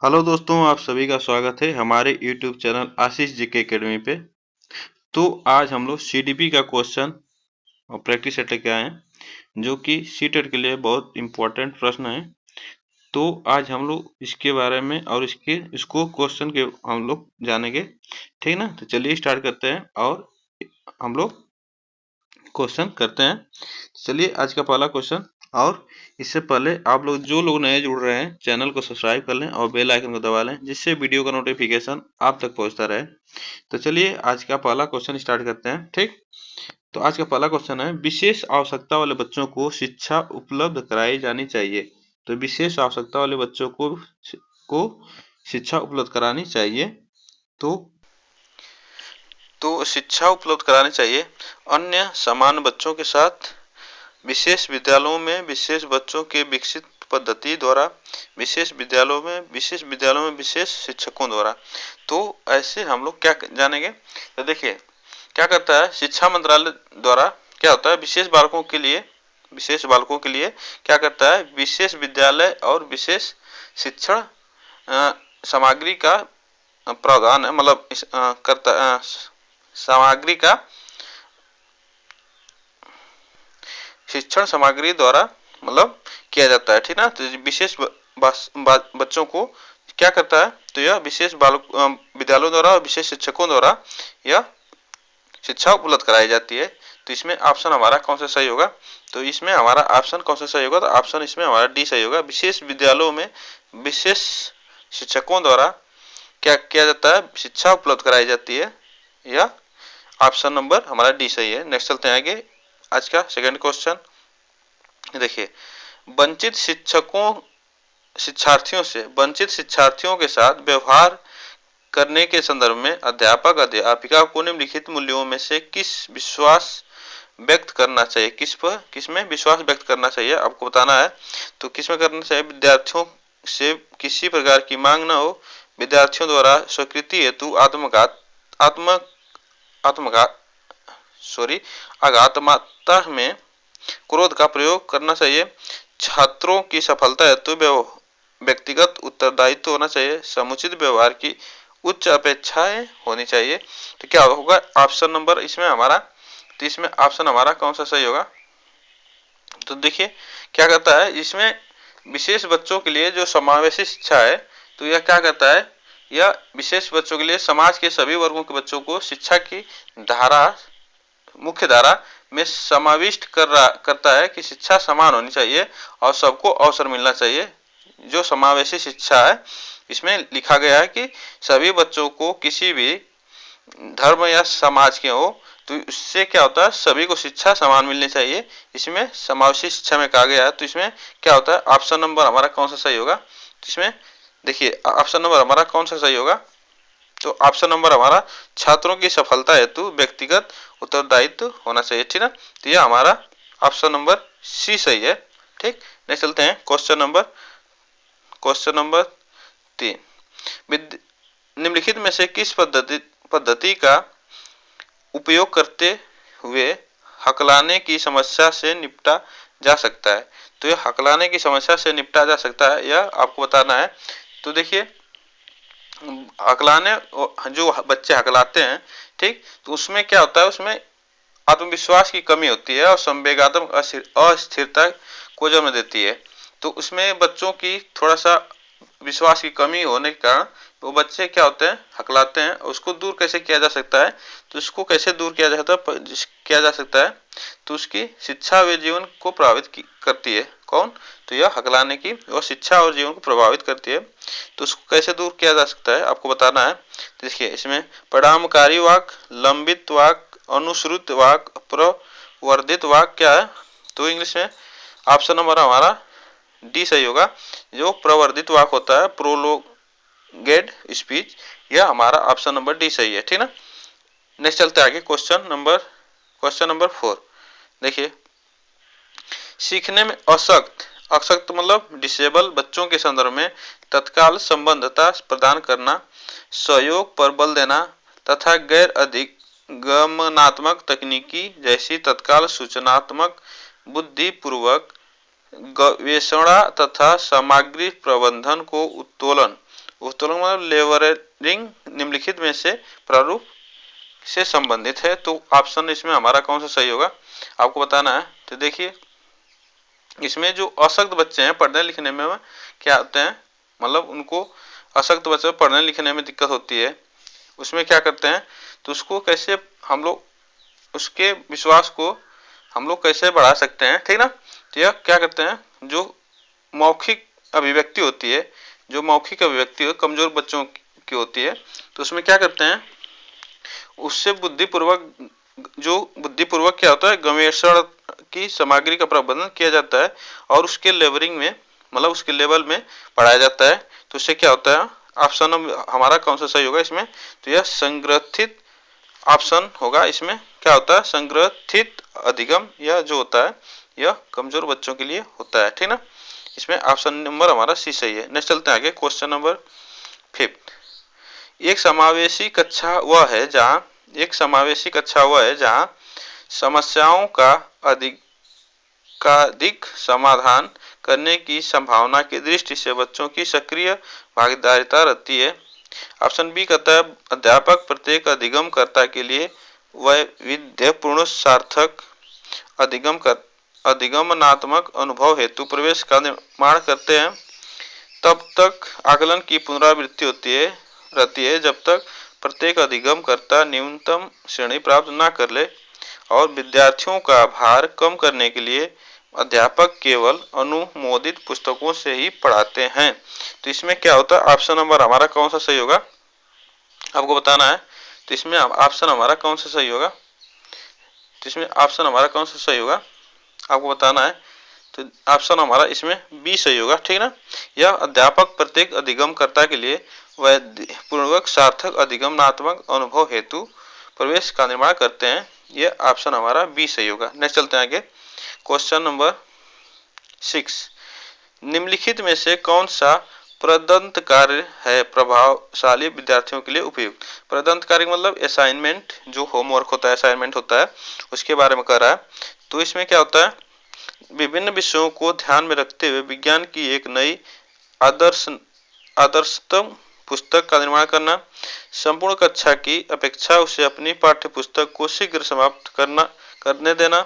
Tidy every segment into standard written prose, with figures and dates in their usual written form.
Hello दोस्तों, आप सभी का स्वागत है हमारे YouTube चैनल आशीष जीके एकेडमी पे। तो आज हम लोग CDP का क्वेश्चन और प्रैक्टिस सेट लेके आए हैं, जो कि सीटेट के लिए बहुत इम्पोर्टेंट प्रश्न है। तो आज हम लोग इसके बारे में और इसको क्वेश्चन के हम लोग जानेंगे, ठीक ना। तो चलिए स्टार्ट करते हैं और हम लोग क्वेश्चन करते हैं। चलिए आज का पहला क्वेश्चन। और इससे पहले आप लोग जो लोग नए जुड़ रहे हैं, चैनल को सब्सक्राइब कर लें और बेल आइकन को दबा लें, जिससे वीडियो का नोटिफिकेशन आप तक पहुंचता रहे। तो चलिए आज का पहला क्वेश्चन स्टार्ट करते हैं, ठीक। तो आज का पहला क्वेश्चन है, विशेष आवश्यकता वाले बच्चों को शिक्षा उपलब्ध कराई जानी चाहिए। तो विशेष आवश्यकता वाले बच्चों को शिक्षा उपलब्ध करानी चाहिए। तो शिक्षा उपलब्ध करानी चाहिए अन्य समान बच्चों के साथ विशेष विद्यालयों में विशेष बच्चों के विकसित पद्धति द्वारा विशेष विद्यालयों में विशेष शिक्षकों द्वारा। तो ऐसे हम लोग क्या जानेंगे। तो देखिए क्या करता है शिक्षा मंत्रालय द्वारा, क्या होता है विशेष बालकों के लिए क्या करता है, विशेष विद्यालय और विशेष शिक्षण सामग्री का प्रावधान है, मतलब करता सामग्री का शिक्षण सामग्री द्वारा मतलब किया जाता है, ठीक ना। तो विशेष बच्चों को क्या करता है, तो यह विशेष विद्यालयों द्वारा और विशेष शिक्षकों द्वारा यह शिक्षा उपलब्ध कराई जाती है। तो इसमें ऑप्शन हमारा कौन सा सही होगा, तो इसमें हमारा ऑप्शन कौन सा सही होगा, तो ऑप्शन इसमें हमारा डी सही होगा। विशेष विद्यालयों में विशेष शिक्षकों द्वारा क्या किया जाता है, शिक्षा उपलब्ध कराई जाती है। यह ऑप्शन नंबर हमारा डी सही है। नेक्स्ट चलते हैं आगे। आज का सेकंड क्वेश्चन देखिए, वंचित शिक्षार्थियों के साथ व्यवहार करने के संदर्भ में अध्यापक अध्यापिका को निम्नलिखित मूल्यों में से किस विश्वास व्यक्त करना चाहिए, किसमें विश्वास व्यक्त करना चाहिए आपको बताना है। तो किसमें करना चाहिए, विद्यार्थियों से किसी प्रकार की मांग न हो, विद्यार्थियों द्वारा स्वीकृति हेतु आघात्मकता में क्रोध का प्रयोग करना चाहिए, छात्रों की सफलता हेतु व्यक्तिगत उत्तरदायित्व होना चाहिए, समुचित व्यवहार की उच्च अपेक्षाएं होनी चाहिए। तो क्या होगा ऑप्शन नंबर इसमें हमारा, तो इसमें ऑप्शन हमारा कौन सा सही होगा। तो देखिए क्या करता है, इसमें विशेष बच्चों के लिए जो समावेशी शिक्षा है, तो यह क्या करता है, यह विशेष बच्चों के लिए समाज के सभी वर्गों के बच्चों को शिक्षा की मुख्य धारा में समाविष्ट करता है कि शिक्षा समान होनी चाहिए और सबको अवसर मिलना चाहिए। जो समावेशी शिक्षा है इसमें लिखा गया है कि सभी बच्चों को किसी भी धर्म या समाज के हो, तो इससे क्या होता है, सभी को शिक्षा समान मिलनी चाहिए। इसमें समावेशी शिक्षा में कहा गया है। तो इसमें क्या होता है, ऑप्शन नंबर हमारा कौन सा सही होगा। इसमें देखिए ऑप्शन नंबर हमारा कौन सा सही होगा, तो ऑप्शन नंबर हमारा छात्रों की सफलता हेतु व्यक्तिगत उत्तरदायित्व होना चाहिए, ठीक ना। तो यह हमारा ऑप्शन नंबर सी सही है, ठीक। नेक्स्ट चलते हैं क्वेश्चन नंबर 3। निम्नलिखित में से किस पद्धति का उपयोग करते हुए हकलाने की समस्या से निपटा जा सकता है। तो यह हकलाने की समस्या से निपटा जा सकता है, यह आपको बताना है। तो देखिए हकलाने, जो बच्चे हकलाते हैं, ठीक, तो उसमें क्या होता है, उसमें आत्मविश्वास की कमी होती है और संवेगात्मक अस्थिरता को जन्म देती है। तो उसमें बच्चों की थोड़ा सा विश्वास की कमी होने के कारण वो बच्चे क्या होते हैं, हकलाते हैं। उसको दूर कैसे किया जा सकता है, तो इसको कैसे दूर किया जा सकता है, तो उसकी शिक्षा व जीवन को प्रभावित करती है। कौन, तो यह हकलाने की और शिक्षा और जीवन को प्रभावित करती है। तो उसको कैसे दूर किया जा सकता है आपको बताना है। तो देखिए इसमें परिणामकारी वाक, लंबित वाक, अनुश्रुत वाक, प्रवर्धित वाक क्या है, तो इंग्लिश में ऑप्शन नंबर हमारा डी सही होगा। जो प्रवर्धित वाक होता है, प्रोलोगेड स्पीच, यह हमारा ऑप्शन नंबर डी सही है, ठीक ना। नेक्स्ट चलते आगे क्वेश्चन नंबर 4। देखिए सीखने में अशक्त मतलब डिसेबल बच्चों के संदर्भ में तत्काल संबद्धता प्रदान करना, सहयोग पर बल देना तथा गैर अधिगमनात्मक तकनीकी जैसी तत्काल सूचनात्मक बुद्धिपूर्वक गवेषणा तथा सामग्री प्रबंधन को उत्तोलन उत्तोलन मतलब लेवरिंग निम्नलिखित में से प्रारूप से संबंधित है। तो ऑप्शन इसमें हमारा कौन सा सही होगा आपको बताना है। तो देखिए इसमें जो अशक्त बच्चे हैं पढ़ने लिखने में क्या होते हैं, मतलब उनको अशक्त बच्चे पढ़ने लिखने में दिक्कत होती है, उसमें क्या करते हैं तो उसको कैसे हम लोग उसके विश्वास को हम लोग कैसे बढ़ा सकते हैं, ठीक ना। तो यह क्या करते हैं, जो मौखिक अभिव्यक्ति होती है, जो मौखिक अभिव्यक्ति कमजोर बच्चों की होती है, तो उसमें क्या करते हैं उससे बुद्धिपूर्वक क्या होता है गवेषण की सामग्री का प्रबंधन किया जाता है और उसके लेवलिंग में मतलब उसके लेवल में पढ़ाया जाता है। तो उससे क्या होता है, ऑप्शन हमारा कौन सा सही होगा इसमें, तो यह संग्रथित ऑप्शन होगा। इसमें क्या होता है संग्रथित अधिगम, यह जो होता है यह कमजोर बच्चों के लिए होता है, ठीक ना। इसमें ऑप्शन नंबर हमारा सी सही है। नेक्स्ट चलते हैं आगे, क्वेश्चन नंबर 5। एक समावेशी कक्षा वह है जहां समस्याओं का अधिकाधिक समाधान करने की संभावना की दृष्टि से बच्चों की सक्रिय भागीदारिता रहती है। ऑप्शन बी कहता है अध्यापक प्रत्येक अधिगमकर्ता के लिए वैविध्यपूर्ण सार्थक अधिगमनात्मक अनुभव हेतु प्रवेश का निर्माण करते हैं। तब तक आकलन की पुनरावृत्ति रहती है जब तक प्रत्येक अधिगमकर्ता न्यूनतम श्रेणी प्राप्त न कर ले, और विद्यार्थियों का भार कम करने के लिए अध्यापक केवल अनुमोदित पुस्तकों से ही पढ़ाते हैं। तो इसमें क्या होता है, ऑप्शन नंबर हमारा कौन सा सही होगा आपको बताना है। तो इसमें ऑप्शन हमारा कौन सा सही होगा, तो इसमें ऑप्शन हमारा कौन सा सही होगा आपको बताना है। तो ऑप्शन हमारा इसमें बी सही होगा, ठीक ना। यह अध्यापक प्रत्येक अधिगमकर्ता के लिए वैविध्यपूर्वक सार्थक अधिगमनात्मक अनुभव हेतु प्रवेश का निर्माण करते हैं। यह ऑप्शन हमारा बी सही होगा। नेक्स्ट चलते हैं आगे, क्वेश्चन नंबर 6। निम्नलिखित में से कौन सा प्रदंत कार्य है प्रभावशाली विद्यार्थियों के लिए उपयुक्त। प्रदंत कार्य मतलब असाइनमेंट, जो होमवर्क होता है असाइनमेंट होता है उसके बारे में कर रहा है। तो इसमें क्या होता है, विभिन्न विषयों को ध्यान में रखते हुए विज्ञान की एक नई आदर्शतम पुस्तक का निर्माण करना, संपूर्ण कक्षा की अपेक्षा उसे अपनी पाठ्य पुस्तक को शीघ्र समाप्त करने देना,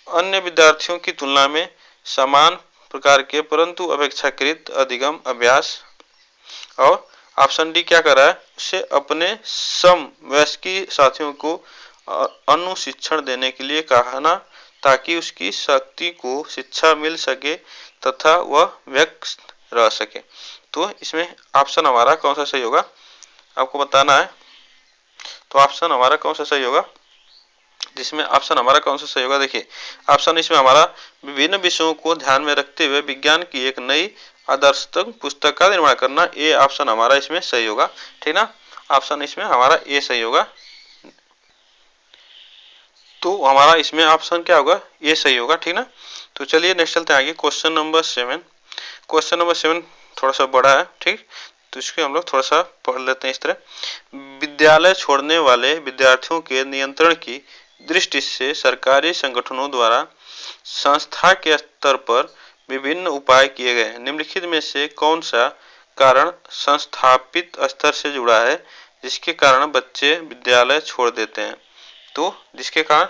अन्य विद्यार्थियों की तुलना में समान प्रकार के परंतु अपेक्षाकृत अधिगम अभ्यास, और ऑप्शन डी क्या कर रहा है उसे अपने समवयस्की साथियों को अनुशिक्षण देने के लिए कहना ताकि उसकी शक्ति को शिक्षा मिल सके तथा वह व्यक्त रह सके। तो इसमें ऑप्शन हमारा कौन सा सही होगा आपको बताना है। तो ऑप्शन हमारा कौन सा सही होगा, जिसमें ऑप्शन हमारा कौन सा सही होगा, देखिए ऑप्शन इसमें हमारा विभिन्न विषयों को ध्यान में रखते हुए विज्ञान की एक नई आदर्शतम पुस्तक का निर्माण करना, ये ऑप्शन हमारा इसमें सही होगा, ठीक ना। ऑप्शन इसमें हमारा ए सही होगा। तो हमारा इसमें ऑप्शन क्या होगा, ये सही होगा, ठीक ना। तो चलिए नेक्स्ट चलते हैं आगे, क्वेश्चन नंबर 7। क्वेश्चन नंबर 7 थोड़ा सा बड़ा है, ठीक, तो इसको हम लोग थोड़ा सा पढ़ लेते हैं इस तरह। विद्यालय छोड़ने वाले विद्यार्थियों के नियंत्रण की दृष्टि से सरकारी संगठनों द्वारा संस्था के स्तर पर विभिन्न उपाय किए गए हैं। निम्नलिखित में से कौन सा कारण संस्थापित स्तर से जुड़ा है जिसके कारण बच्चे विद्यालय छोड़ देते हैं। तो जिसके कारण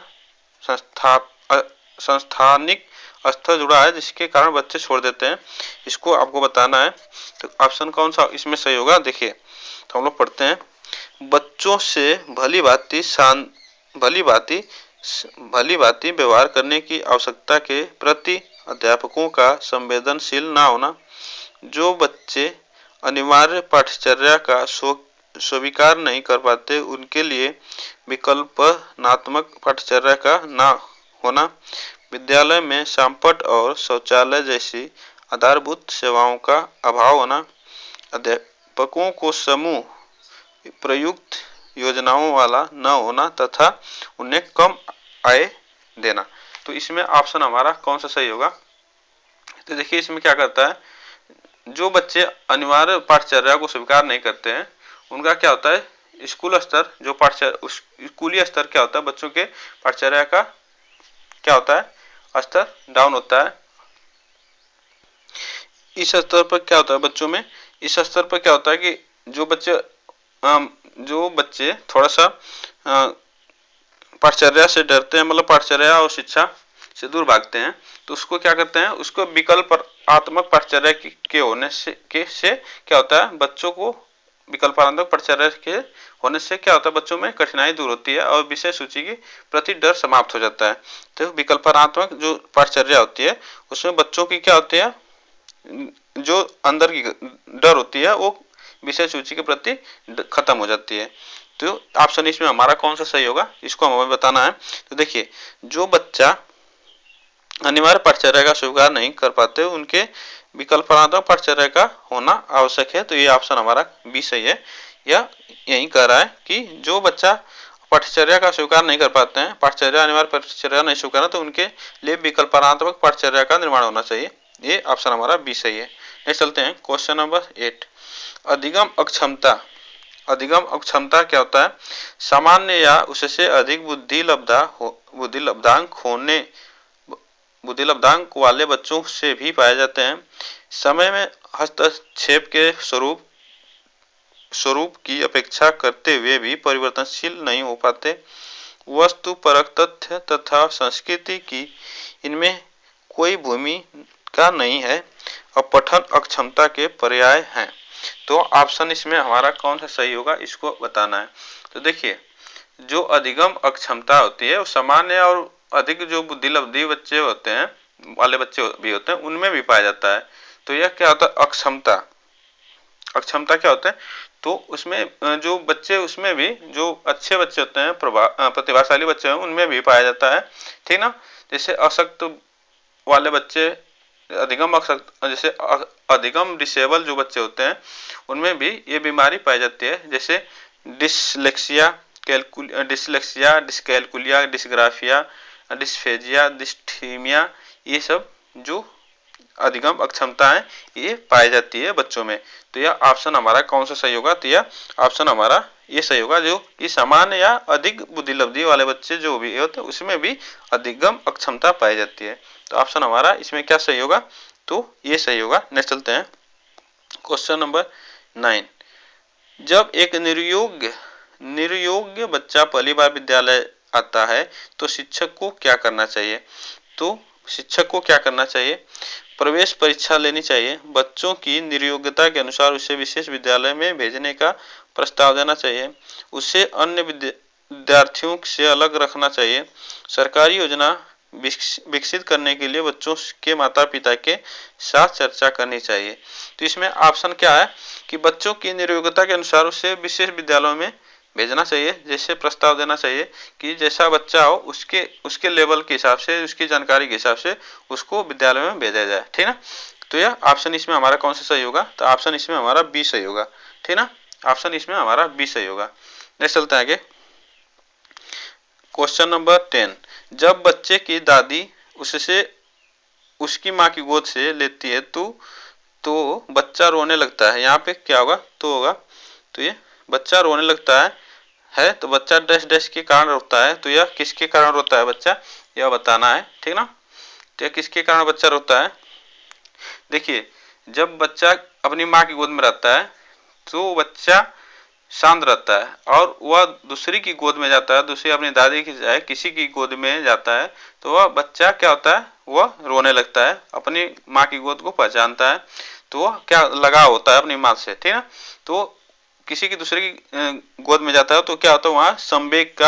संस्थानिक स्तर जुड़ा है जिसके कारण बच्चे छोड़ देते हैं, इसको आपको बताना है। तो ऑप्शन कौन सा इसमें सही होगा, देखिए तो हम लोग पढ़ते हैं, बच्चों से भली भांति व्यवहार करने की आवश्यकता के प्रति अध्यापकों का संवेदनशील न होना, जो बच्चे अनिवार्य पाठ्यचर्या का स्वीकार नहीं कर पाते उनके लिए विकल्पनात्मक पाठ्यचर्या का न होना, विद्यालय में सांपट और शौचालय जैसी आधारभूत सेवाओं का अभाव होना, अध्यापकों को समूह प्रयुक्त योजनाओं वाला न होना तथा उन्हें कम आय देना। तो इसमें ऑप्शन हमारा कौन सा सही होगा, तो देखिए इसमें क्या करता है, जो बच्चे अनिवार्य पाठ्यचर्या को स्वीकार नहीं करते हैं उनका क्या होता है स्कूल स्तर, जो स्कूली स्तर क्या होता है बच्चों के पाठ्यचर्या का क्या होता है स्तर डाउन होता है। इस स्तर पर क्या होता है बच्चों में इस स्तर पर क्या होता है कि जो बच्चे थोड़ा सा पाठचर्या से डरते हैं, मतलब पाठचर्या और शिक्षा से दूर भागते हैं, तो उसको क्या करते हैं, उसको विकल्पात्मक पाठचर्या के होने से क्या होता है, बच्चों को विकल्पात्मक पाठचर्या के होने से क्या होता है, बच्चों में कठिनाई दूर होती है और विषय सूची के प्रति डर समाप्त हो जाता है। तो विकल्पात्मक जो पाठचर्या होती है उसमें बच्चों की क्या होती है, जो अंदर की डर होती है वो विषय सूची के प्रति खत्म हो जाती है। तो ऑप्शन इसमें हमारा कौन सा सही होगा, इसको हमें बताना है। तो देखिए, जो बच्चा अनिवार्य पाठचर्या का स्वीकार नहीं कर पाते उनके विकल्पात्मक पाठचर्या का होना आवश्यक है। तो ये ऑप्शन हमारा बी सही है। या यही कह रहा है कि जो बच्चा पाठचर्या का स्वीकार नहीं कर पाते हैं, पाठचर्या अनिवार्य पाठचर्या नहीं स्वीकार, तो उनके लिए विकल्पात्मक पाठचर्या का निर्माण होना चाहिए। ये ऑप्शन हमारा बी सही है। नेक्स्ट चलते हैं क्वेश्चन नंबर 8। अधिगम अक्षमता। अधिगम अक्षमता क्या होता है, सामान्य या उससे अधिक बुद्धि लब्धांक वाले बच्चों से भी पाए जाते हैं। समय में हस्तक्षेप के स्वरूप की अपेक्षा करते हुए भी परिवर्तनशील नहीं हो पाते। वस्तुपरक तथ्य तथा संस्कृति की इनमें कोई भूमिका नहीं है और पठन अक्षमता के पर्याय हैं। तो ऑप्शन इसमें हमारा कौन सा सही होगा, इसको बताना है। तो देखिए, जो अधिगम अक्षमता होती है वो सामान्य और अधिक जो बुद्धिलब्धि बच्चे होते हैं वाले बच्चे भी होते हैं उनमें भी पाया जाता है। तो यह क्या होता है, अक्षमता। अक्षमता क्या होता है, तो उसमें जो बच्चे, उसमें भी जो अच्छे बच्चे होते हैं, प्रतिभाशाली बच्चे हैं, उनमें भी पाया जाता है, ठीक ना। जैसे अशक्त वाले बच्चे, अधिगम अशक्त, जैसे अधिगम डिसेबल जो बच्चे होते हैं उनमें भी ये बीमारी पाई जाती है। जैसे dyslexia, dyscalculia, dysgraphia, dysphagia, dysthymia, ये सब जो अधिगम अक्षमता है ये पाई जाती है बच्चों में। तो यह ऑप्शन हमारा कौन सा सही होगा, तो यह ऑप्शन हमारा ये सही होगा, जो कि सामान्य या अधिक बुद्धिलब्धि वाले बच्चे जो भी होते हैं उसमें भी अधिगम अक्षमता पाई जाती है। तो ऑप्शन हमारा इसमें क्या सही होगा, तो ये सही होगा। नेक्स्ट चलते हैं क्वेश्चन नंबर 9। जब एक निरयोग्य बच्चा पहली बार विद्यालय आता है तो शिक्षक को क्या करना चाहिए। तो शिक्षक को क्या करना चाहिए, प्रवेश परीक्षा लेनी चाहिए, बच्चों की निर्योग्यता के अनुसार उसे विशेष विद्यालय में भेजने का प्रस्ताव देना चाहिए, उसे अन्य विद्यार्थियों से अलग रखना चाहिए, सरकारी योजना विकसित करने के लिए बच्चों के माता पिता के साथ चर्चा करनी चाहिए। तो इसमें ऑप्शन क्या है कि बच्चों की निर्योग्यता के अनुसार उसे विशेष विद्यालयों में भेजना चाहिए, जैसे प्रस्ताव देना चाहिए कि जैसा बच्चा हो उसके लेवल के हिसाब से, उसकी जानकारी के हिसाब से उसको विद्यालय में भेजा जाए, ठीक ना। तो यह ऑप्शन इसमें हमारा कौन सा सही होगा, तो ऑप्शन इसमें हमारा बी सही होगा, ठीक ना। ऑप्शन इसमें हमारा बी सही होगा। नेक्स्ट चलते हैं आगे क्वेश्चन नंबर 10। जब बच्चे की दादी उसकी माँ की गोद से लेती है तो बच्चा रोने लगता है, यहाँ पे क्या होगा, तो होगा, तो ये बच्चा रोने लगता है तो बच्चा डैश डैश के कारण रोता है, तो यह किसके कारण रोता है बच्चा, यह बताना है, ठीक ना। तो यह किसके कारण बच्चा रोता है, देखिए, जब बच्चा अपनी माँ की गोद में रहता है तो बच्चा शांत रहता है और वह दूसरी की गोद में जाता है, दूसरी अपनी दादी की जाए किसी की गोद में जाता है तो वह बच्चा क्या होता है, वह रोने लगता है, अपनी माँ की गोद को पहचानता है, तो वह क्या लगाव होता है अपनी माँ से, ठीक है। तो किसी की दूसरे की गोद में जाता है तो क्या होता है, वहाँ संवेग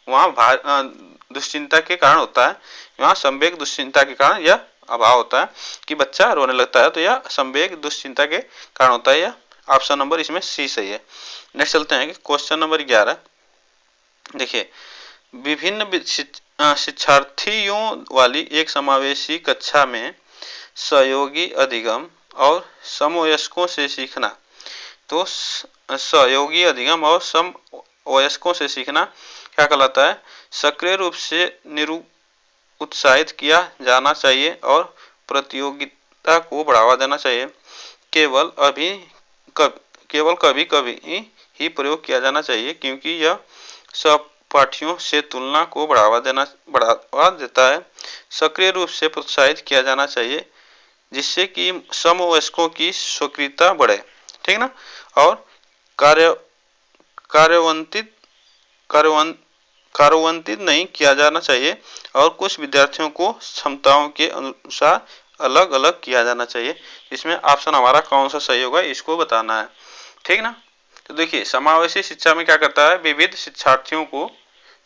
वहाँ दुश्चिंता के कारण होता है, वहाँ संवेग दुश्चिंता के कारण यह अभाव होता है कि बच्चा रोने लगता है, तो यह संवेग दुश्चिंता के कारण होता है। यह ऑप्शन नंबर इसमें सी सही है। नेक्स्ट चलते हैं क्वेश्चन नंबर 11। देखिए, विभिन्न शिक्षार्थियों वाली एक समावेशी कक्षा में सहयोगी अधिगम और समवयस्कों से सीखना। तो सहयोगी अधिगम और समवयस्कों से सीखना क्या कहलाता है, सक्रिय रूप से उत्साहित किया जाना चाहिए और प्रतियोगिता को बढ़ावा देना चाहिए, केवल कभी कभी ही प्रयोग किया जाना चाहिए क्योंकि यह सहपाठियों से तुलना को बढ़ावा देता है। सक्रिय रूप से प्रोत्साहित किया जाना चाहिए जिससे कि समवयस्कों की सक्रियता बढ़े, ठीक ना। और कार्य कार्यान्वित कार्यान्वित कार्यान्वित नहीं किया जाना चाहिए और कुछ विद्यार्थियों को क्षमताओं के अनुसार अलग अलग किया जाना चाहिए। इसमें ऑप्शन हमारा कौन सा सही होगा इसको बताना है, ठीक ना। तो देखिए समावेशी शिक्षा में क्या करता है, विविध शिक्षार्थियों को,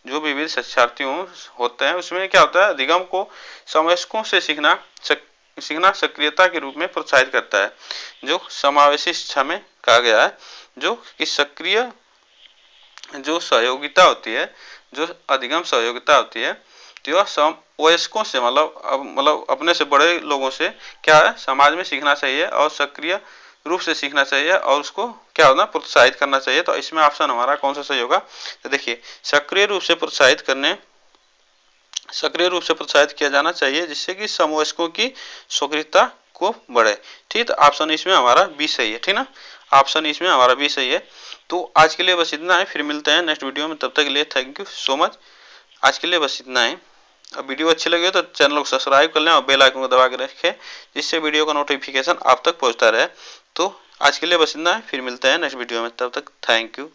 जो विविध शिक्षार्थियों होते हैं उसमें क्या होता है, अधिगम को समवयस्कों से सीखना सक्रियता के रूप में प्रोत्साहित करता है। जो समावेशी शिक्षा में कहा गया है, जो कि सक्रिय जो सहयोगिता होती है, जो अधिगम सहयोगिता होती है, तो यह समवयस्कों से मतलब अपने से बड़े लोगों से क्या है, समाज में सीखना चाहिए और सक्रिय रूप से सीखना चाहिए और उसको क्या होना, प्रोत्साहित करना चाहिए। तो इसमें ऑप्शन हमारा कौन सा सही होगा, तो देखिए सक्रिय रूप से प्रोत्साहित किया जाना चाहिए जिससे कि समवयस्कों की सक्रियता को बढ़े, ठीक। तो ऑप्शन इसमें हमारा बी सही है, ठीक ना। ऑप्शन इसमें हमारा बी सही है। तो आज के लिए बस इतना है, फिर मिलते हैं नेक्स्ट वीडियो में, तब तक के लिए थैंक यू सो मच। आज के लिए बस इतना है। अब वीडियो अच्छी लगी हो तो चैनल को सब्सक्राइब कर लें और बेल आइकन को दबा के रखें जिससे वीडियो का नोटिफिकेशन आप तक पहुंचता रहे। तो आज के लिए बस इतना है, फिर मिलते हैं नेक्स्ट वीडियो में, तब तक थैंक यू।